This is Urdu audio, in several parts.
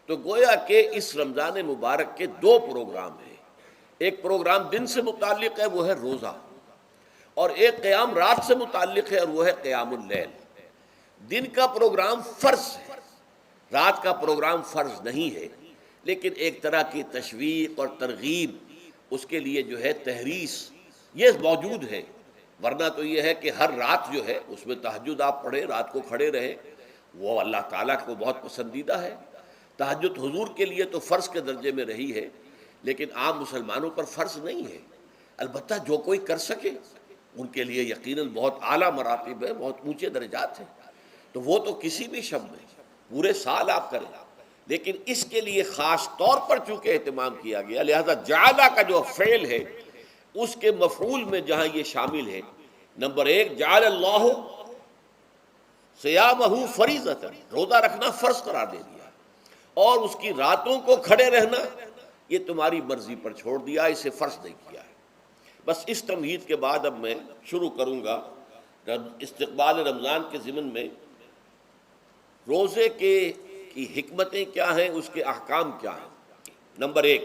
تو گویا کہ اس رمضان مبارک کے دو پروگرام ہیں، ایک پروگرام دن سے متعلق ہے وہ ہے روزہ، اور ایک قیام رات سے متعلق ہے اور وہ ہے قیام اللیل۔ دن کا پروگرام فرض ہے، رات کا پروگرام فرض نہیں ہے، لیکن ایک طرح کی تشویق اور ترغیب، اس کے لیے جو ہے تحریص یہ موجود ہے۔ ورنہ تو یہ ہے کہ ہر رات جو ہے اس میں تہجد آپ پڑھیں، رات کو کھڑے رہیں، وہ اللہ تعالیٰ کو بہت پسندیدہ ہے۔ تہجد حضور کے لیے تو فرض کے درجے میں رہی ہے، لیکن عام مسلمانوں پر فرض نہیں ہے۔ البتہ جو کوئی کر سکے ان کے لیے یقیناً بہت اعلیٰ مراتب ہے، بہت اونچے درجات ہیں، تو وہ تو کسی بھی شب میں پورے سال آپ کریں، لیکن اس کے لیے خاص طور پر چونکہ اہتمام کیا گیا، لہذا جعلہ کا جو فعل ہے اس کے مفعول میں جہاں یہ شامل ہے، نمبر ایک جعل اللہ صیامہ فریضۃ، روزہ رکھنا فرض قرار دے دیا، اور اس کی راتوں کو کھڑے رہنا یہ تمہاری مرضی پر چھوڑ دیا، اسے فرض نہیں کیا ہے۔ بس اس تمہید کے بعد اب میں شروع کروں گا استقبال رمضان کے ضمن میں روزے کی حکمتیں کیا ہیں، اس کے احکام کیا ہیں۔ نمبر ایک،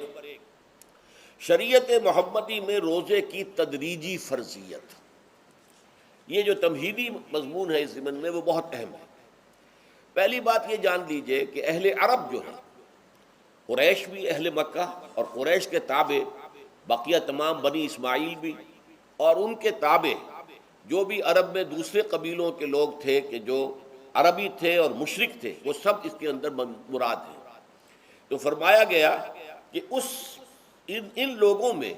شریعت محمدی میں روزے کی تدریجی فرضیت، یہ جو تمہیدی مضمون ہے اس ضمن میں وہ بہت اہم ہے۔ پہلی بات یہ جان لیجئے کہ اہل عرب جو ہے، قریش بھی، اہل مکہ اور قریش کے تابع بقیہ تمام بنی اسماعیل بھی، اور ان کے تابع جو بھی عرب میں دوسرے قبیلوں کے لوگ تھے کہ جو عربی تھے اور مشرک تھے، وہ سب اس کے اندر مراد ہیں۔ تو فرمایا گیا کہ ان لوگوں میں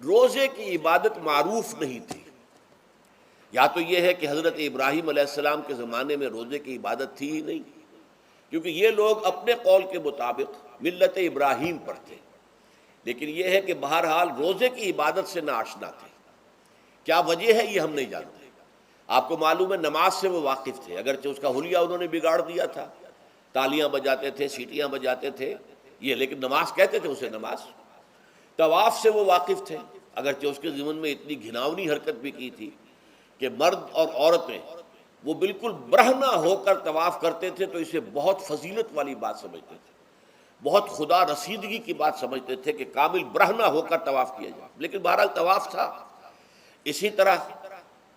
روزے کی عبادت معروف نہیں تھی۔ یا تو یہ ہے کہ حضرت ابراہیم علیہ السلام کے زمانے میں روزے کی عبادت تھی ہی نہیں، کیونکہ یہ لوگ اپنے قول کے مطابق ملت ابراہیم پر تھے، لیکن یہ ہے کہ بہرحال روزے کی عبادت سے ناآشنا تھے۔ کیا وجہ ہے یہ ہم نہیں جانتے۔ آپ کو معلوم ہے نماز سے وہ واقف تھے، اگرچہ اس کا حلیہ انہوں نے بگاڑ دیا تھا، تالیاں بجاتے تھے، سیٹیاں بجاتے تھے یہ، لیکن نماز کہتے تھے اسے نماز۔ طواف سے وہ واقف تھے، اگرچہ اس کے ضمن میں اتنی گھناؤنی حرکت بھی کی تھی کہ مرد اور عورتیں وہ بالکل برہنہ ہو کر طواف کرتے تھے، تو اسے بہت فضیلت والی بات سمجھتے تھے، بہت خدا رسیدگی کی بات سمجھتے تھے کہ کامل برہنہ ہو کر طواف کیا جائے، لیکن بہرحال طواف تھا۔ اسی طرح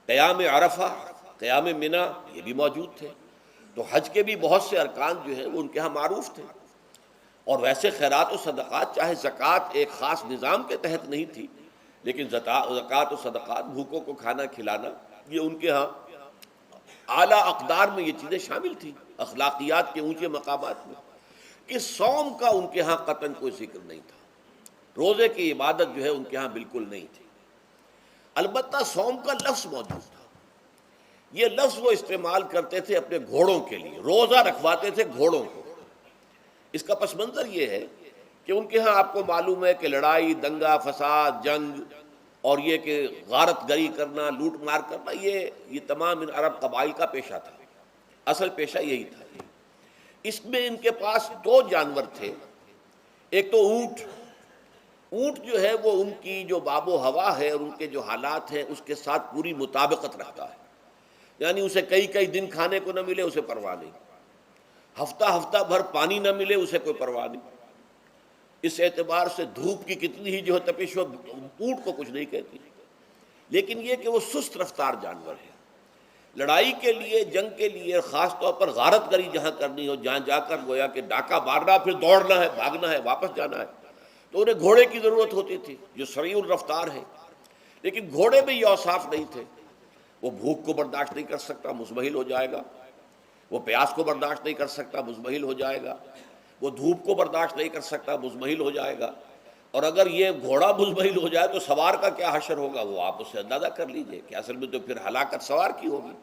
قیام عرفہ، قیام منی یہ بھی موجود تھے۔ تو حج کے بھی بہت سے ارکان جو ہیں وہ ان کے ہاں معروف تھے، اور ویسے خیرات و صدقات، چاہے زکوٰۃ ایک خاص نظام کے تحت نہیں تھی، لیکن زکوٰۃ و صدقات، بھوکوں کو کھانا کھلانا، یہ ان کے ہاں اعلیٰ اقدار میں یہ چیزیں شامل تھیں، اخلاقیات کے اونچے مقامات میں۔ کہ صوم کا ان کے ہاں قطعاً کوئی ذکر نہیں تھا، روزے کی عبادت جو ہے ان کے ہاں بالکل نہیں تھی۔ البتہ صوم کا لفظ موجود تھا، یہ لفظ وہ استعمال کرتے تھے اپنے گھوڑوں کے لیے، روزہ رکھواتے تھے گھوڑوں کو۔ اس کا پس منظر یہ ہے کہ ان کے ہاں آپ کو معلوم ہے کہ لڑائی، دنگا فساد، جنگ، اور یہ کہ غارت گری کرنا، لوٹ مار کرنا، یہ تمام ان عرب قبائل کا پیشہ تھا، اصل پیشہ یہی تھا۔ اس میں ان کے پاس دو جانور تھے، ایک تو اونٹ۔ اونٹ جو ہے وہ ان کی جو باب و ہوا ہے اور ان کے جو حالات ہیں اس کے ساتھ پوری مطابقت رکھتا ہے، یعنی اسے کئی دن کھانے کو نہ ملے اسے پرواہ نہیں، ہفتہ بھر پانی نہ ملے اسے کوئی پرواہ نہیں۔ اس اعتبار سے دھوپ کی کتنی ہی جو ہے تپش ہو، اونٹ کو کچھ نہیں کہتی، لیکن یہ کہ وہ سست رفتار جانور ہے۔ لڑائی کے لیے، جنگ کے لیے، خاص طور پر غارت گری جہاں کرنی ہو، جہاں جا کر گویا کہ ڈاکہ مارنا، پھر دوڑنا ہے، بھاگنا ہے، واپس جانا ہے، تو انہیں گھوڑے کی ضرورت ہوتی تھی جو سریع الرفتار ہے، لیکن گھوڑے میں یہ اوصاف نہیں تھے۔ وہ بھوک کو برداشت نہیں کر سکتا، مزمحل ہو جائے گا، وہ پیاس کو برداشت نہیں کر سکتا، مزمحل ہو جائے گا، وہ دھوپ کو برداشت نہیں کر سکتا، مزمحل ہو جائے گا، اور اگر یہ گھوڑا مزمحل ہو جائے تو سوار کا کیا حشر ہوگا، وہ آپ اس سے اندازہ کر لیجئے کہ اصل میں تو پھر ہلاکت سوار کی ہوگی۔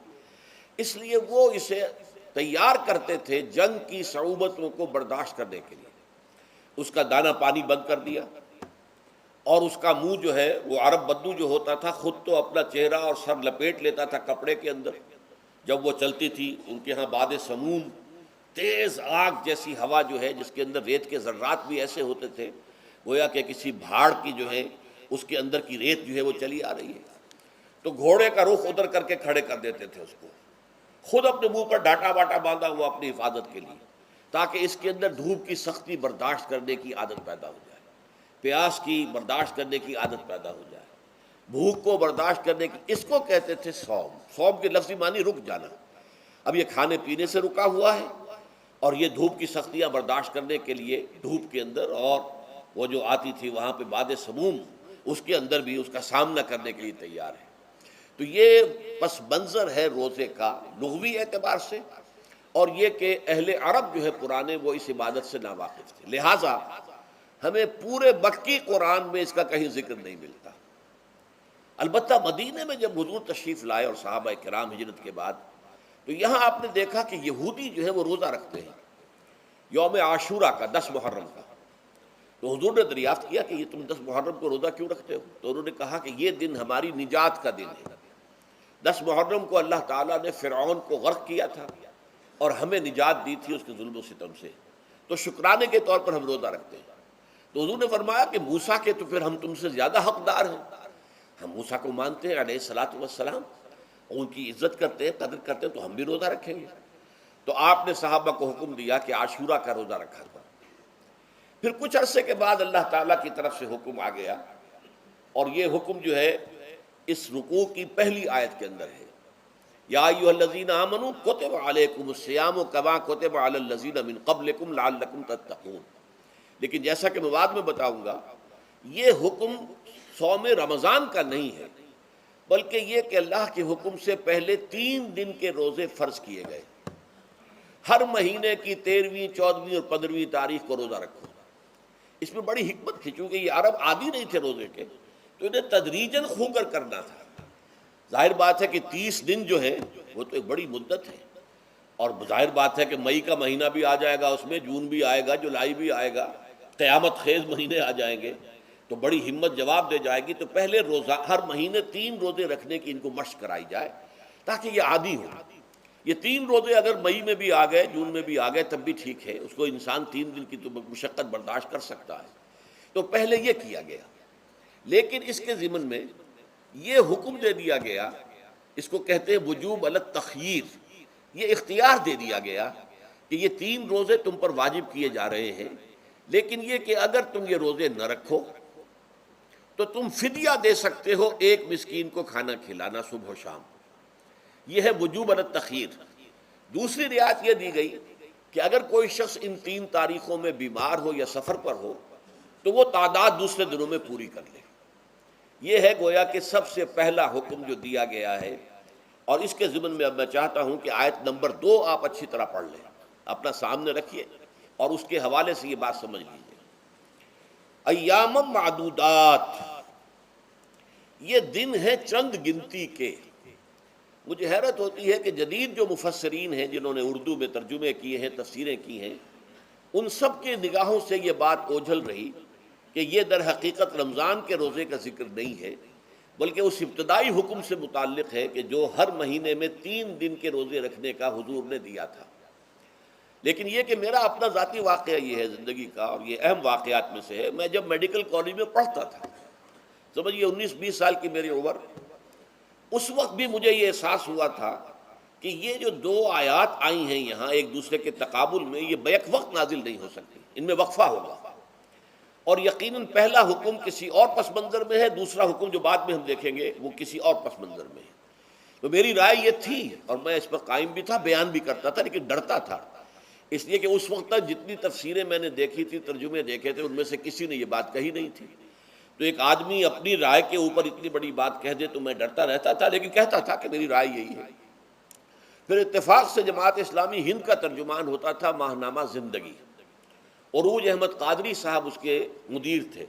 اس لیے وہ اسے تیار کرتے تھے جنگ کی صعوبتوں کو برداشت کرنے کے لیے۔ اس کا دانہ پانی بند کر دیا، اور اس کا منہ جو ہے وہ عرب بدو جو ہوتا تھا خود تو اپنا چہرہ اور سر لپیٹ لیتا تھا کپڑے کے اندر، جب وہ چلتی تھی ان کے ہاں باد سموم، تیز آگ جیسی ہوا جو ہے جس کے اندر ریت کے ذرات بھی ایسے ہوتے تھے گویا کہ کسی بھاڑ کی جو ہے اس کے اندر کی ریت جو ہے وہ چلی آ رہی ہے، تو گھوڑے کا رخ ادھر کر کے کھڑے کر دیتے تھے اس کو، خود اپنے منہ پر ڈاٹا واٹا باندھا ہوا اپنی حفاظت کے لیے، تاکہ اس کے اندر دھوپ کی سختی برداشت کرنے کی عادت پیدا ہو جائے، پیاس کی برداشت کرنے کی عادت پیدا ہو جائے، بھوک کو برداشت کرنے کی. اس کو کہتے تھے صوم. صوم کے لفظی معنی رک جانا. اب یہ کھانے پینے سے رکا ہوا ہے اور یہ دھوپ کی سختیاں برداشت کرنے کے لیے دھوپ کے اندر اور وہ جو آتی تھی وہاں پہ باد سموم، اس کے اندر بھی اس کا سامنا کرنے کے لیے تیار ہے. تو یہ پس منظر ہے روزے کا لغوی اعتبار سے، اور یہ کہ اہل عرب جو ہے پرانے وہ اس عبادت سے ناواقف تھے، لہٰذا ہمیں پورے مکی قرآن میں اس کا کہیں ذکر نہیں ملتا. البتہ مدینے میں جب حضور تشریف لائے اور صحابہ کرام ہجرت کے بعد، تو یہاں آپ نے دیکھا کہ یہودی جو ہے وہ روزہ رکھتے ہیں یوم عاشورہ کا، 10 محرم کا. تو حضور نے دریافت کیا کہ یہ تم 10 محرم کو روزہ کیوں رکھتے ہو؟ تو انہوں نے کہا کہ یہ دن ہماری نجات کا دن ہے. 10 محرم کو اللہ تعالیٰ نے فرعون کو غرق کیا تھا اور ہمیں نجات دی تھی اس کے ظلم و ستم سے، تو شکرانے کے طور پر ہم روزہ رکھتے ہیں. تو حضور نے فرمایا کہ موسیٰ کے تو پھر ہم تم سے زیادہ حقدار ہیں. ہم موسیٰ کو مانتے ہیں علیہ الصلاۃ والسلام، ان کی عزت کرتے ہیں، قدر کرتے ہیں، تو ہم بھی روزہ رکھیں گے. تو آپ نے صحابہ کو حکم دیا کہ عاشورہ کا روزہ رکھا تھا. پھر کچھ عرصے کے بعد اللہ تعالیٰ کی طرف سے حکم آ گیا، اور یہ حکم جو ہے اس رکوع کی پہلی آیت کے اندر ہے، یا ایھا الذین آمنوا کتب علیکم الصیام کما کتب علی الذین من قبلکم لعلکم تتقون. لیکن جیسا کہ میں بعد میں بتاؤں گا، یہ حکم صوم رمضان کا نہیں ہے، بلکہ یہ کہ اللہ کے حکم سے پہلے 3 دن کے روزے فرض کیے گئے. ہر مہینے کی 13ویں، 14ویں اور 15ویں تاریخ کو روزہ رکھو. اس میں بڑی حکمت تھی، چونکہ یہ عرب عادی نہیں تھے روزے کے، تو انہیں تدریجاً خو کر کرنا تھا. ظاہر بات ہے کہ 30 دن جو ہے وہ تو ایک بڑی مدت ہے، اور ظاہر بات ہے کہ مئی کا مہینہ بھی آ جائے گا، اس میں جون بھی آئے گا، جولائی بھی آئے گا، قیامت خیز مہینے آ جائیں گے، تو بڑی ہمت جواب دے جائے گی. تو پہلے روزہ ہر مہینے 3 روزے رکھنے کی ان کو مشق کرائی جائے تاکہ یہ عادی ہو. یہ 3 روزے اگر مئی میں بھی آ گئے، جون میں بھی آ گئے، تب بھی ٹھیک ہے، اس کو انسان 3 دن کی تو مشقت برداشت کر سکتا ہے. تو پہلے یہ کیا گیا. لیکن اس کے ضمن میں یہ حکم دے دیا گیا، اس کو کہتے ہیں وجوب علی التخییر. یہ اختیار دے دیا گیا کہ یہ 3 روزے تم پر واجب کیے جا رہے ہیں، لیکن یہ کہ اگر تم یہ روزے نہ رکھو تو تم فدیہ دے سکتے ہو، 1 مسکین کو کھانا کھلانا صبح و شام. یہ ہے وجوب علی التخییر. دوسری رعایت یہ دی گئی کہ اگر کوئی شخص ان 3 تاریخوں میں بیمار ہو یا سفر پر ہو تو وہ تعداد دوسرے دنوں میں پوری کر لے. یہ ہے گویا کہ سب سے پہلا حکم جو دیا گیا ہے. اور اس کے ضمن میں اب میں چاہتا ہوں کہ آیت نمبر 2 آپ اچھی طرح پڑھ لیں، اپنا سامنے رکھیے اور اس کے حوالے سے یہ بات سمجھ لیجیے. ایام معدودات، یہ دن ہیں چند گنتی کے. مجھے حیرت ہوتی ہے کہ جدید جو مفسرین ہیں جنہوں نے اردو میں ترجمے کیے ہیں، تفسیریں کی ہیں، ان سب کے نگاہوں سے یہ بات اوجھل رہی کہ یہ در حقیقت رمضان کے روزے کا ذکر نہیں ہے، بلکہ اس ابتدائی حکم سے متعلق ہے کہ جو ہر مہینے میں 3 دن کے روزے رکھنے کا حضور نے دیا تھا. لیکن یہ کہ میرا اپنا ذاتی واقعہ یہ ہے زندگی کا، اور یہ اہم واقعات میں سے ہے. میں جب میڈیکل کالج میں پڑھتا تھا، سمجھیے 19-20 سال کی میری عمر، اس وقت بھی مجھے یہ احساس ہوا تھا کہ یہ جو 2 آیات آئی ہیں یہاں ایک دوسرے کے تقابل میں، یہ بیک وقت نازل نہیں ہو سکتی، ان میں وقفہ ہوگا. اور یقیناً پہلا حکم کسی اور پس منظر میں ہے، دوسرا حکم جو بعد میں ہم دیکھیں گے وہ کسی اور پس منظر میں ہے. تو میری رائے یہ تھی، اور میں اس پر قائم بھی تھا، بیان بھی کرتا تھا، لیکن ڈرتا تھا، اس لیے کہ اس وقت تک جتنی تفسیریں میں نے دیکھی تھی، ترجمے دیکھے تھے، ان میں سے کسی نے یہ بات کہی نہیں تھی. تو ایک آدمی اپنی رائے کے اوپر اتنی بڑی بات کہہ دے تو میں ڈرتا رہتا تھا، لیکن کہتا تھا کہ میری رائے یہی ہے. پھر اتفاق سے جماعت اسلامی ہند کا ترجمان ہوتا تھا ماہنامہ زندگی، عروج احمد قادری صاحب اس کے مدیر تھے.